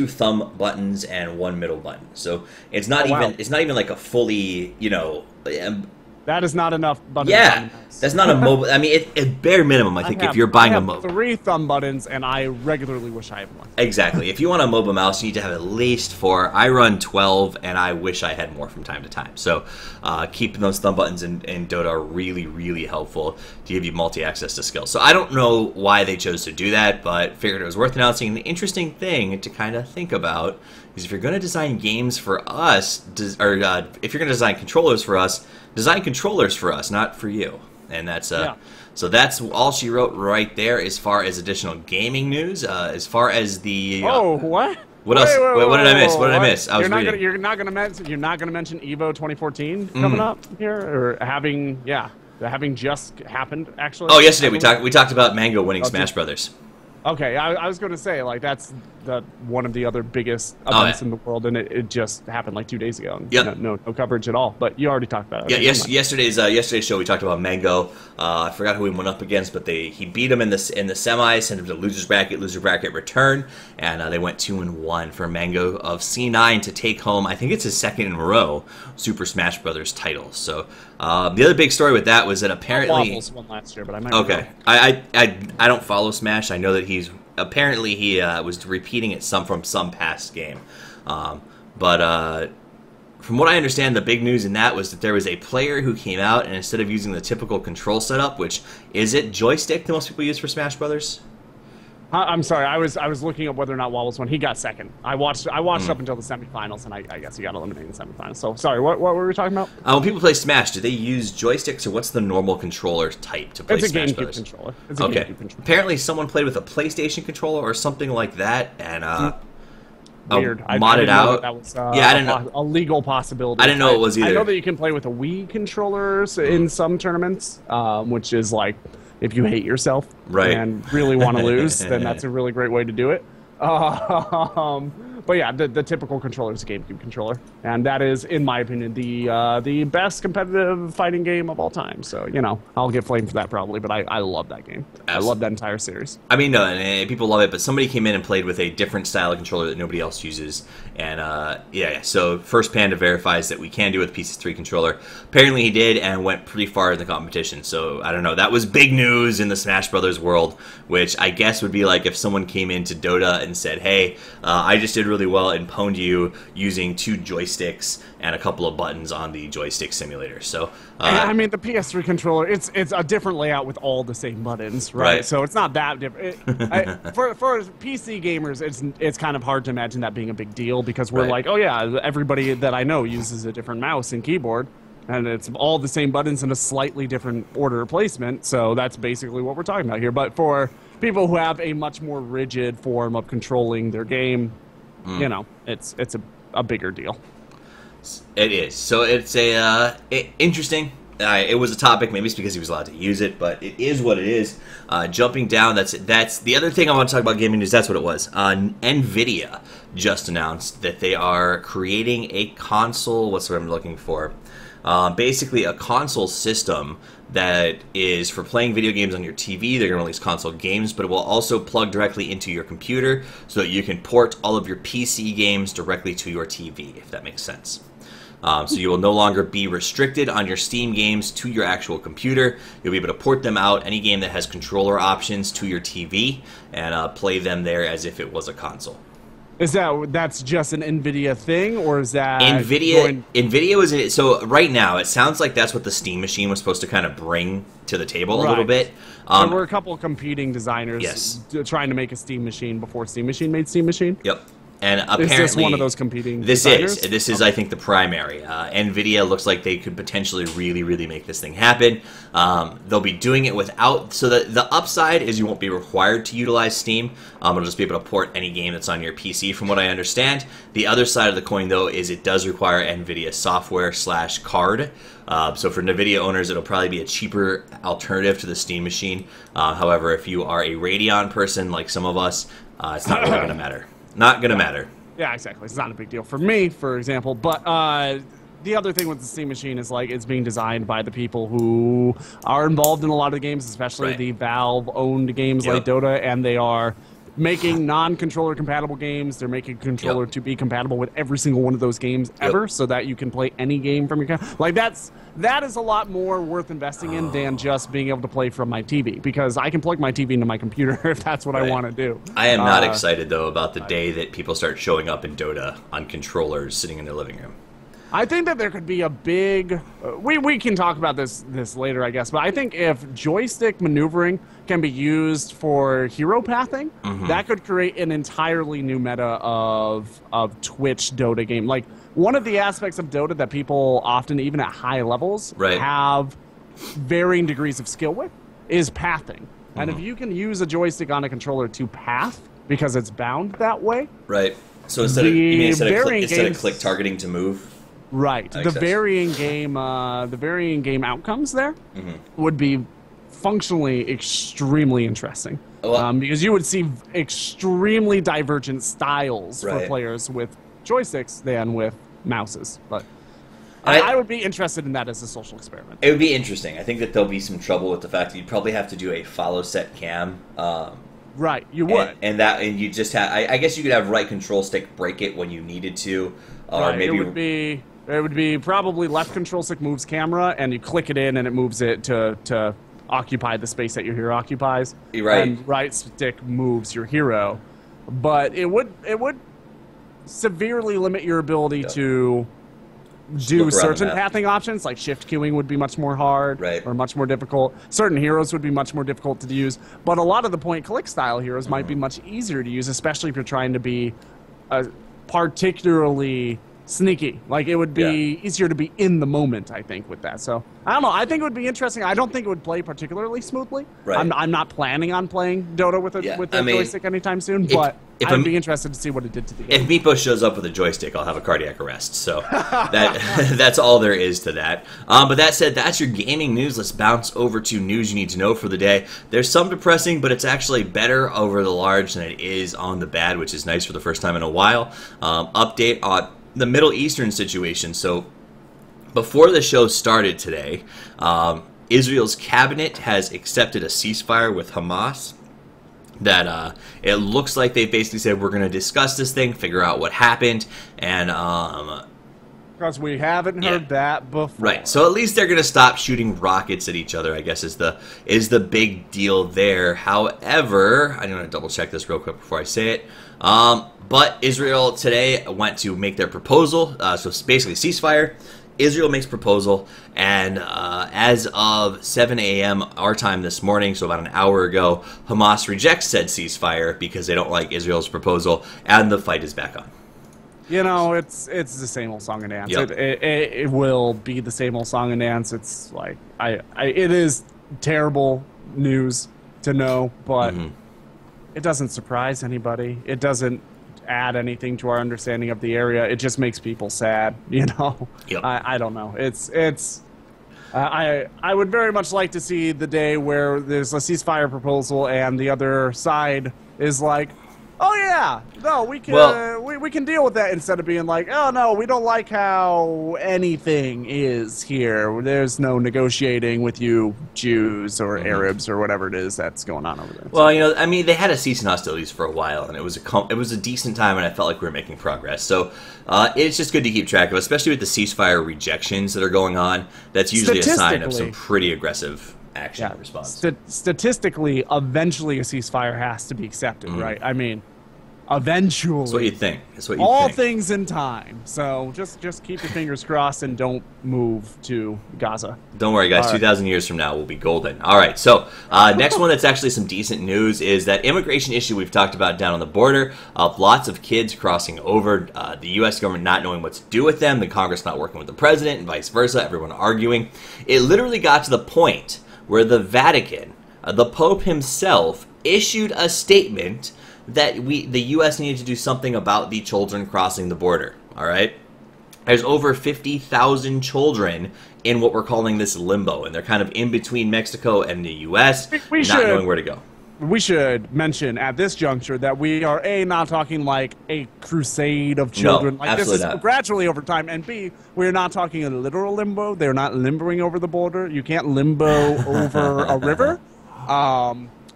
thumb buttons and one middle button. So it's not it's not even like a fully That is not enough buttons. Yeah, that's not a mobile. I mean, at bare minimum, I think if you're buying a mobile, 3 thumb buttons, and I regularly wish I had more. Exactly. If you want a mobile mouse, you need to have at least 4. I run 12, and I wish I had more from time to time. So keeping those thumb buttons in Dota are really, really helpful to give you multi-access to skills. So I don't know why they chose to do that, but figured it was worth announcing. And the interesting thing to kind of think about is if you're going to design games for us, if you're going to design controllers for us, design controllers for us, not for you. And that's so that's all she wrote right there as far as additional gaming news. As far as the what? What else? Wait, what did I miss? What did I miss? I was reading. You're not gonna mention Evo 2014 coming up here, or having just happened actually. Oh, yesterday we talked about Mango winning Smash Brothers. Okay, I was going to say, like, that's one of the other biggest events in the world, and it just happened like 2 days ago. And no coverage at all. But you already talked about it. Yeah, yesterday's show we talked about Mango. I forgot who he went up against, but he beat him in the semis, sent him to loser bracket return, and they went 2-1 for Mango of C9 to take home. I think it's his second in a row Super Smash Brothers title. So the other big story with that was that apparently Wobbles won last year, but I might okay. I don't follow Smash. I know that he was repeating it from some past game, but from what I understand, the big news in that was that there was a player who came out and instead of using the typical control setup, which is it joystick that most people use for Smash Brothers. I'm sorry. I was looking up whether or not Wobbles won. He got second. I watched up until the semifinals, and I guess he got eliminated in the semifinals. So sorry. What were we talking about? When people play Smash, do they use joysticks, or what's the normal controller type to play Smash Brothers? It's a GameCube controller. It's a GameCube controller. Apparently, someone played with a PlayStation controller or something like that, and weird. modded out. That was I didn't know. A legal possibility. I didn't know it was either. I know that you can play with a Wii controllers in some tournaments, which is like, if you hate yourself and really want to lose, then that's a really great way to do it. But yeah, the typical controller is a GameCube controller, and that is, in my opinion, the best competitive fighting game of all time. So I'll get flamed for that probably, but I love that game. Absolutely. I love that entire series. I mean, no, and people love it, but somebody came in and played with a different style of controller that nobody else uses, and so First Panda verifies that we can do it with the PS3 controller. Apparently he did, and went pretty far in the competition. So I don't know. That was big news in the Smash Brothers world, which I guess would be like if someone came into Dota and said, "Hey, I just did really well and pwned you using 2 joysticks and a couple of buttons on the joystick simulator." So I mean, the PS3 controller, it's a different layout with all the same buttons, right? So it's not that different. For PC gamers, it's kind of hard to imagine that being a big deal, because we're like, oh yeah, everybody that I know uses a different mouse and keyboard, and it's all the same buttons in a slightly different order of placement. So that's basically what we're talking about here. But for people who have a much more rigid form of controlling their game, it's a bigger deal. It is. So it's interesting. It was a topic. Maybe it's because he was allowed to use it, but it is what it is. Jumping down, that's the other thing I want to talk about gaming news. That's what it was. NVIDIA just announced that they are creating a console. What's what I'm looking for? Basically, a console system that is for playing video games on your TV. They're going to release console games, but it will also plug directly into your computer so that you can port all of your PC games directly to your TV, if that makes sense. So you will no longer be restricted on your Steam games to your actual computer. You'll be able to port them out, any game that has controller options, to your TV, and play them there as if it was a console. That's just an NVIDIA thing, or is that NVIDIA was in it. So right now, it sounds like that's what the Steam machine was supposed to kind of bring to the table a little bit. There were a couple of competing designers trying to make a Steam machine before Steam Machine made Steam Machine. Yep. And apparently, is this one of those competing designers? This is, I think, the primary. NVIDIA looks like they could potentially really, really make this thing happen. They'll be doing it without... So the upside is you won't be required to utilize Steam. It'll just be able to port any game that's on your PC, from what I understand. The other side of the coin, though, is it does require NVIDIA software/card. So for NVIDIA owners, it'll probably be a cheaper alternative to the Steam machine. However, if you are a Radeon person like some of us, it's not really going to matter. Not going to matter. Yeah, exactly. It's not a big deal for me, for example. But the other thing with the Steam machine is, like, it's being designed by the people who are involved in a lot of the games, especially the Valve-owned games like Dota, and they are making non-controller compatible games. They're making controller to be compatible with every single one of those games ever, so that you can play any game from your like that is a lot more worth investing in than just being able to play from my TV, because I can plug my TV into my computer if that's what I want to do. I am not excited though about the day that people start showing up in Dota on controllers sitting in their living room. I think that there could be a big... we can talk about this later, I guess, but I think if joystick maneuvering can be used for hero pathing, that could create an entirely new meta of Twitch Dota game. Like, one of the aspects of Dota that people often, even at high levels, have varying degrees of skill with is pathing. And if you can use a joystick on a controller to path, because it's bound that way... Right. So instead of click targeting to move... Right. The varying game outcomes there would be functionally extremely interesting. Because you would see extremely divergent styles for players with joysticks than with mouses. But I would be interested in that as a social experiment. It would be interesting. I think that there'll be some trouble with the fact that you'd probably have to do a follow set cam. Right, you would. And you just have... I guess you could have right control stick break it when you needed to. Or maybe... It would be probably left control stick moves camera, and you click it in, and it moves it to occupy the space that your hero occupies. Right. And right stick moves your hero, but it would severely limit your ability to do certain pathing options, like shift queuing would be much more hard or much more difficult. Certain heroes would be much more difficult to use, but a lot of the point-click style heroes might be much easier to use, especially if you're trying to be particularly sneaky. Like, it would be easier to be in the moment, I think, with that. So, I don't know. I think it would be interesting. I don't think it would play particularly smoothly. Right. I'm not planning on playing Dota with a joystick anytime soon, but I'd be interested to see what it did to the game. If Meepo shows up with a joystick, I'll have a cardiac arrest. So, that's all there is to that. But that said, that's your gaming news. Let's bounce over to news you need to know for the day. There's some depressing, but it's actually better over the large than it is on the bad, which is nice for the first time in a while. Update on the Middle Eastern situation. So before the show started today, Israel's cabinet has accepted a ceasefire with Hamas. That it looks like they basically said, we're going to discuss this thing, figure out what happened, and because we haven't heard that before. Right. So at least they're going to stop shooting rockets at each other, I guess, is the big deal there. However, I'm going to double check this real quick before I say it. But Israel today went to make their proposal. So it's basically ceasefire. Israel makes proposal, and as of 7 a.m. our time this morning, so about an hour ago, Hamas rejects said ceasefire because they don't like Israel's proposal, and the fight is back on. You know, it's the same old song and dance. Yep. It will be the same old song and dance. It's like it is terrible news to know, but it doesn't surprise anybody. It doesn't add anything to our understanding of the area. It just makes people sad, you know. Yep. I don't know. I would very much like to see the day where there's a ceasefire proposal and the other side is like, oh yeah, no, we can deal with that, instead of being like, oh no, we don't like how anything is here. There's no negotiating with you Jews or Arabs or whatever it is that's going on over there. Well, you know, I mean, they had a cease and hostilities for a while, and it was a decent time, and I felt like we were making progress. So it's just good to keep track of, especially with the ceasefire rejections that are going on. That's usually a sign of some pretty aggressive action response. Statistically, eventually a ceasefire has to be accepted, right? I mean, Eventually. That's what you think. That's what you All think. things in time. So just keep your fingers crossed and don't move to Gaza. Don't worry, guys. 2,000 years from now, we'll be golden. All right. So next one that's actually some decent news is that immigration issue we've talked about down on the border of lots of kids crossing over, the U.S. government not knowing what to do with them, the Congress not working with the president, and vice versa, everyone arguing. It literally got to the point where the Vatican, the Pope himself, issued a statement that the U.S. needed to do something about the children crossing the border, all right? There's over 50,000 children in what we're calling this limbo, and they're kind of in between Mexico and the U.S., not knowing where to go. We should mention at this juncture that we are, A, not talking like a crusade of children. No, like this is not. gradually over time. And B, we're not talking a literal limbo. They're not limboing over the border. You can't limbo over a river.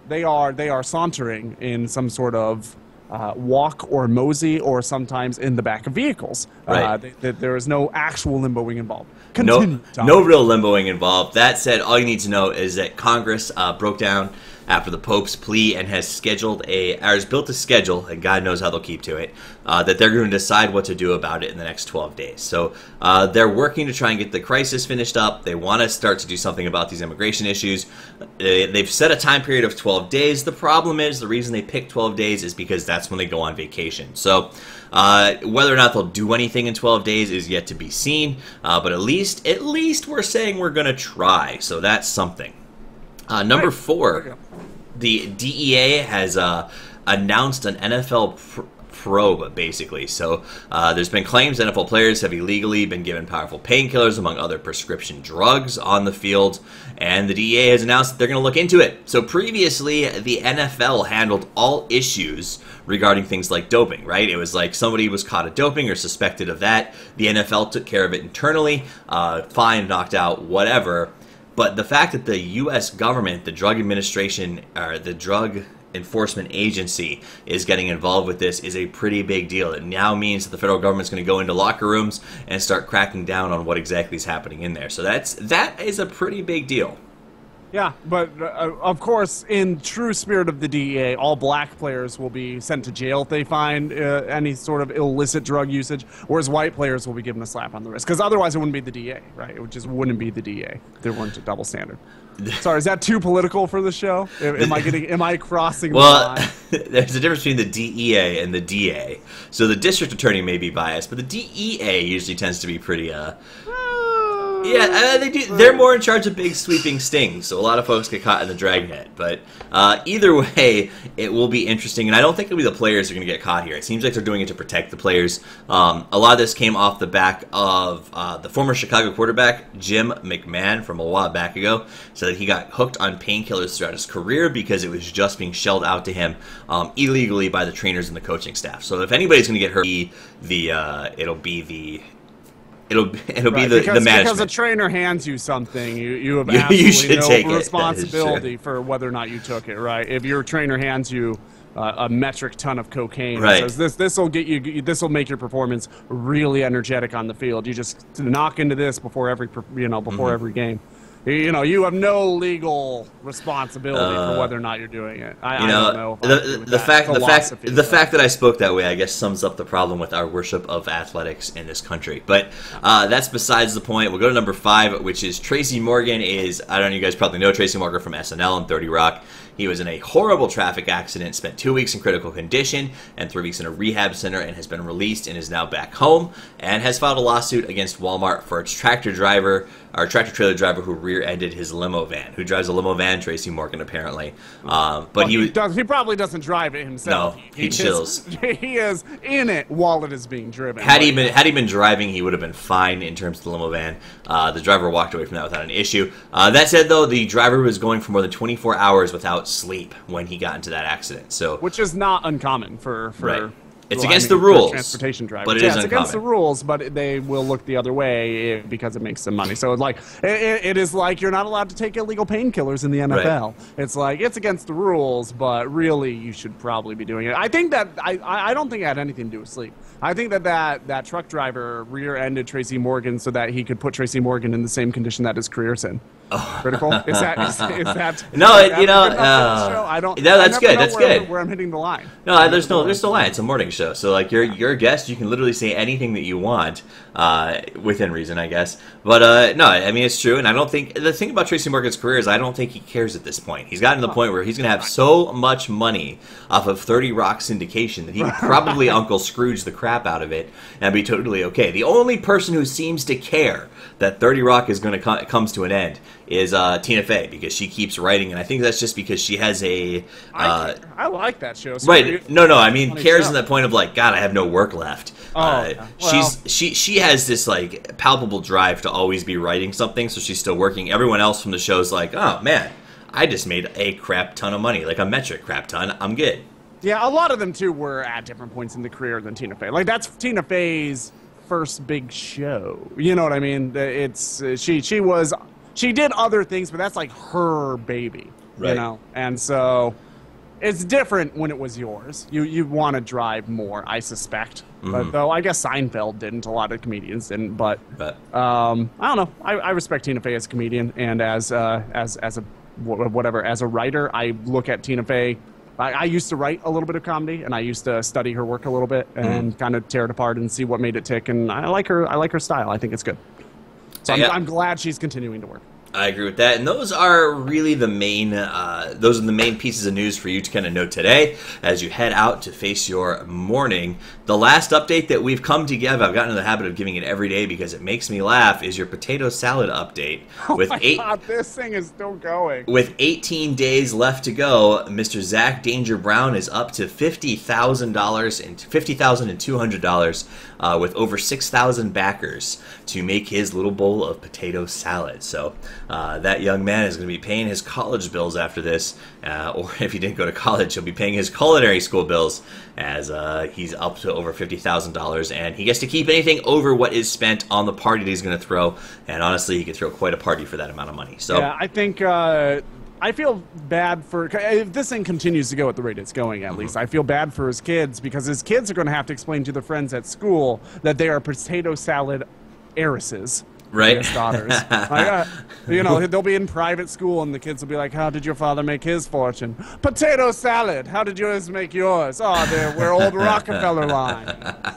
They are sauntering in some sort of walk or mosey, or sometimes in the back of vehicles. Right. There is no actual limboing involved. No real limboing involved. That said, all you need to know is that Congress broke down after the Pope's plea and has built a schedule, and God knows how they'll keep to it, that they're going to decide what to do about it in the next 12 days. So they're working to try and get the crisis finished up. They want to start to do something about these immigration issues. They've set a time period of 12 days. The problem is, the reason they pick 12 days is because that's when they go on vacation. So whether or not they'll do anything in 12 days is yet to be seen. But at least we're saying we're going to try. So that's something. Number 4, the DEA has announced an NFL probe, basically. So there's been claims NFL players have illegally been given powerful painkillers, among other prescription drugs, on the field, and the DEA has announced that they're going to look into it. So previously, the NFL handled all issues regarding things like doping, right? It was like somebody was caught at doping or suspected of that. The NFL took care of it internally, fined, knocked out, whatever. But the fact that the U.S. government, the Drug Administration, or the Drug Enforcement Agency is getting involved with this is a pretty big deal. It now means that the federal government's going to go into locker rooms and start cracking down on what exactly is happening in there. So that is a pretty big deal. Yeah, but of course, in true spirit of the DEA, all black players will be sent to jail if they find any sort of illicit drug usage, whereas white players will be given a slap on the wrist. Because otherwise it wouldn't be the DEA, right? It just wouldn't be the DEA. There weren't a double standard. Sorry, is that too political for the show? Am I crossing the line? There's a difference between the DEA and the DA. So the district attorney may be biased, but the DEA usually tends to be pretty yeah, they do. They're more in charge of big sweeping stings, so a lot of folks get caught in the dragnet. But either way, it will be interesting, and I don't think it'll be the players who are going to get caught here. It seems like they're doing it to protect the players. A lot of this came off the back of the former Chicago quarterback, Jim McMahon, from a while back ago, said that he got hooked on painkillers throughout his career because it was just being shelled out to him illegally by the trainers and the coaching staff. So if anybody's going to get hurt, it'll be the management. Because a trainer hands you something, you have absolutely no responsibility for whether or not you took it, right? If your trainer hands you a metric ton of cocaine, right, and says this will make your performance really energetic on the field. You just knock into this before every every game. You have no legal responsibility for whether or not you're doing it. I don't know. The fact that I spoke that way, I guess, sums up the problem with our worship of athletics in this country. But that's besides the point. We'll go to number 5, which is Tracy Morgan. I don't know, you guys probably know Tracy Morgan from SNL and 30 Rock. He was in a horrible traffic accident, spent 2 weeks in critical condition and 3 weeks in a rehab center, and has been released and is now back home, and has filed a lawsuit against Walmart for its tractor trailer driver who rear-ended his limo van. Who drives a limo van? Tracy Morgan, apparently. But he probably doesn't drive it himself. No, he chills. He is in it while it is being driven. Had he been driving, he would have been fine in terms of the limo van. The driver walked away from that without an issue. That said, though, the driver was going for more than 24 hours without sleep when he got into that accident. So, which is not uncommon for right. It's against the rules, transportation drivers. But it's against the rules, but they will look the other way because it makes them money. So it is like you're not allowed to take illegal painkillers in the NFL. Right. It's like it's against the rules, but really you should probably be doing it. I think that I don't think it had anything to do with sleep. I think that truck driver rear-ended Tracy Morgan so that he could put Tracy Morgan in the same condition that his career's in. Critical? Is that No, is that you know, good enough for the show? I don't. no, that's I never good. know That's where, good. where I'm hitting the line. No, there's no line. It's a morning show, so like you're a guest. You can literally say anything that you want, within reason, I guess. But no, I mean it's true, and I don't think the thing about Tracy Morgan's career is I don't think he cares at this point. He's gotten to the point where he's gonna have so much money off of 30 Rock syndication that he could probably Uncle Scrooge the crap out of it and be totally okay. The only person who seems to care that 30 Rock is going to comes to an end is Tina Fey, because she keeps writing, and I think that's just because she has a I like that show. So right. No, I mean cares show. in the point of like, God, I have no work left. Yeah. Well, She has this like palpable drive to always be writing something, so she's still working. Everyone else from the show's like, oh man, I just made a crap ton of money, like a metric crap ton. I'm good. yeah, a lot of them too were at different points in the career than Tina Fey. Like that's Tina Fey's first big show. You know what I mean? It's she did other things, but that's like her baby. Right. You know, and so it's different when it was yours. You want to drive more, I suspect. But though I guess Seinfeld didn't, a lot of comedians didn't. But I don't know. I respect Tina Fey as a comedian and as a whatever as a writer. I look at Tina Fey. I used to write a little bit of comedy, and I used to study her work a little bit and kind of tear it apart and see what made it tick. And I like her style. I think it's good. So I'm glad she's continuing to work. I agree with that, and those are really the main pieces of news for you to kind of know today as you head out to face your morning. The last update that we've come together, I've gotten in the habit of giving it every day because it makes me laugh, is your potato salad update. With God, this thing is still going. With 18 days left to go, Mr. Zach Danger Brown is up to $50,000 and $50,200 with over 6,000 backers to make his little bowl of potato salad. So that young man is going to be paying his college bills after this, or if he didn't go to college, he'll be paying his culinary school bills as he's up to over $50,000, and he gets to keep anything over what is spent on the party that he's going to throw. And honestly, he could throw quite a party for that amount of money. So yeah, I think I feel bad for if this thing continues to go at the rate it's going. At least I feel bad for his kids, because his kids are going to have to explain to their friends at school that they are potato salad heiresses. Right. His daughters. You know, they'll be in private school, and the kids will be like, how did your father make his fortune? Potato salad. How did yours make yours? Oh, we're old Rockefeller line.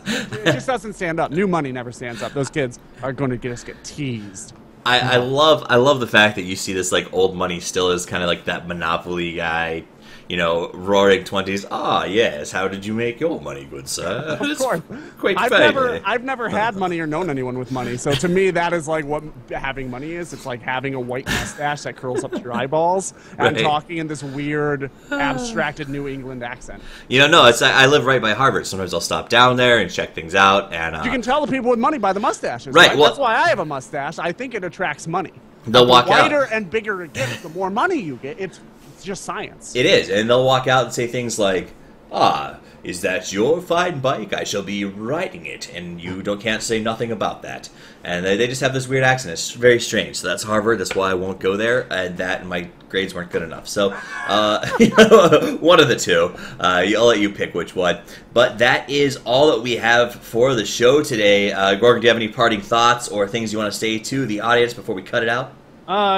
It just doesn't stand up. New money never stands up. Those kids are going to get teased. I love the fact that you see this like old money still is kind of like that Monopoly guy, you know, roaring 20s. Ah, yes. How did you make your money, good sir? Of course. Quite I've never had money or known anyone with money. So to me, that is like what having money is. It's like having a white mustache that curls up to your eyeballs and Right. talking in this weird, abstracted New England accent. You know, no, I live right by Harvard. Sometimes I'll stop down there and check things out. And You can tell the people with money by the mustaches. Right, well- That's why I have a mustache. I think it attracts money. They'll walk the out. whiter and bigger it gets, the more money you get. It's just science. It is, and they'll walk out and say things like, "Ah, is that your fine bike? I shall be riding it," and you can't say nothing about that. And they just have this weird accent. It's very strange. So that's Harvard. That's why I won't go there. And my grades weren't good enough. So one of the two. I'll let you pick which one. But that is all that we have for the show today. Gorgon, do you have any parting thoughts or things you want to say to the audience before we cut it out?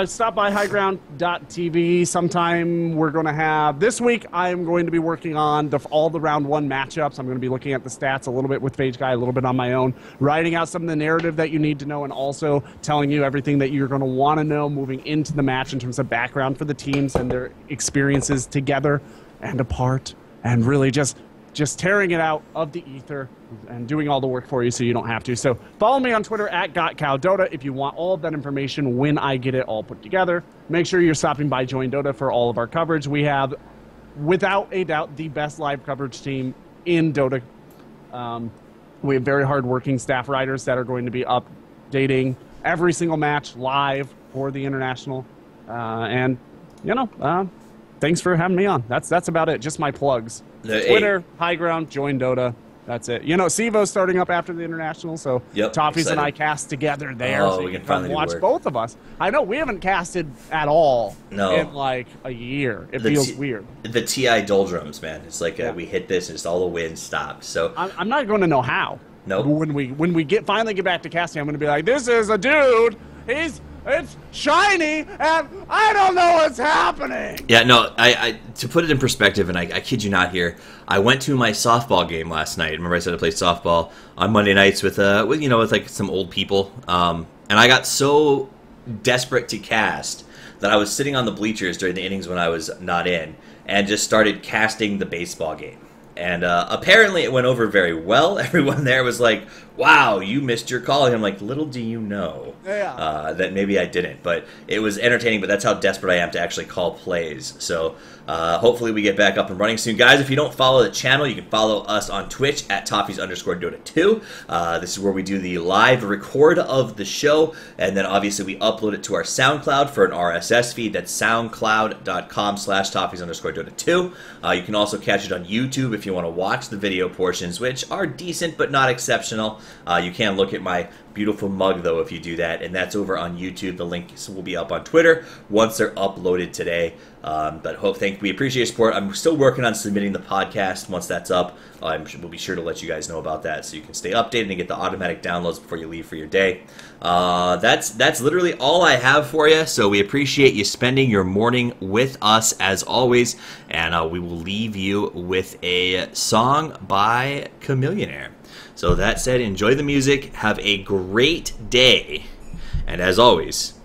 Stop by highground.tv sometime. We're going to have this week. I'm going to be working on all the round one matchups. I'm going to be looking at the stats a little bit with Phage Guy, a little bit on my own, writing out some of the narrative that you need to know, and also telling you everything that you're going to want to know moving into the match in terms of background for the teams and their experiences together and apart, and really just tearing it out of the ether and doing all the work for you so you don't have to. So follow me on Twitter at GotCowDota if you want all of that information when I get it all put together. Make sure you're stopping by Join Dota for all of our coverage. We have, without a doubt, the best live coverage team in Dota. We have very hardworking staff writers that are going to be updating every single match live for the International. And, you know, thanks for having me on. That's about it. Just my plugs. Twitter, High Ground, Join Dota. That's it. You know, Sivo's starting up after the International, so Toffees and I cast together there. Oh, so we you can finally watch work. both of us. I know we haven't casted at all No. in like a year. It feels weird. The TI doldrums, man. It's like we hit this and just all the wind stopped. So I'm not going to know how. Nope. When we finally get back to casting, I'm going to be like, this is a dude. He's it's shiny, and I don't know what's happening. Yeah, no, I to put it in perspective, and I kid you not here, I went to my softball game last night. Remember I said I played softball on Monday nights with like some old people, and I got so desperate to cast that I was sitting on the bleachers during the innings when I was not in, and just started casting the baseball game. And apparently it went over very well. Everyone there was like, wow, you missed your call. And I'm like, little do you know that maybe I didn't. But it was entertaining, but that's how desperate I am to actually call plays. So hopefully we get back up and running soon. Guys, if you don't follow the channel, you can follow us on Twitch at Toffees_Dota2. This is where we do the live record of the show. And then obviously we upload it to our SoundCloud for an RSS feed. That's soundcloud.com/Toffees_Dota2. You can also catch it on YouTube if you want to watch the video portions, which are decent but not exceptional. You can look at my beautiful mug, though, if you do that, and that's over on YouTube. The link will be up on Twitter once they're uploaded today. But we appreciate your support. I'm still working on submitting the podcast. Once that's up, we'll be sure to let you guys know about that, so you can stay updated and get the automatic downloads before you leave for your day. That's literally all I have for you. So we appreciate you spending your morning with us as always, and we will leave you with a song by Chameleonaire. So that said, enjoy the music, have a great day, and as always,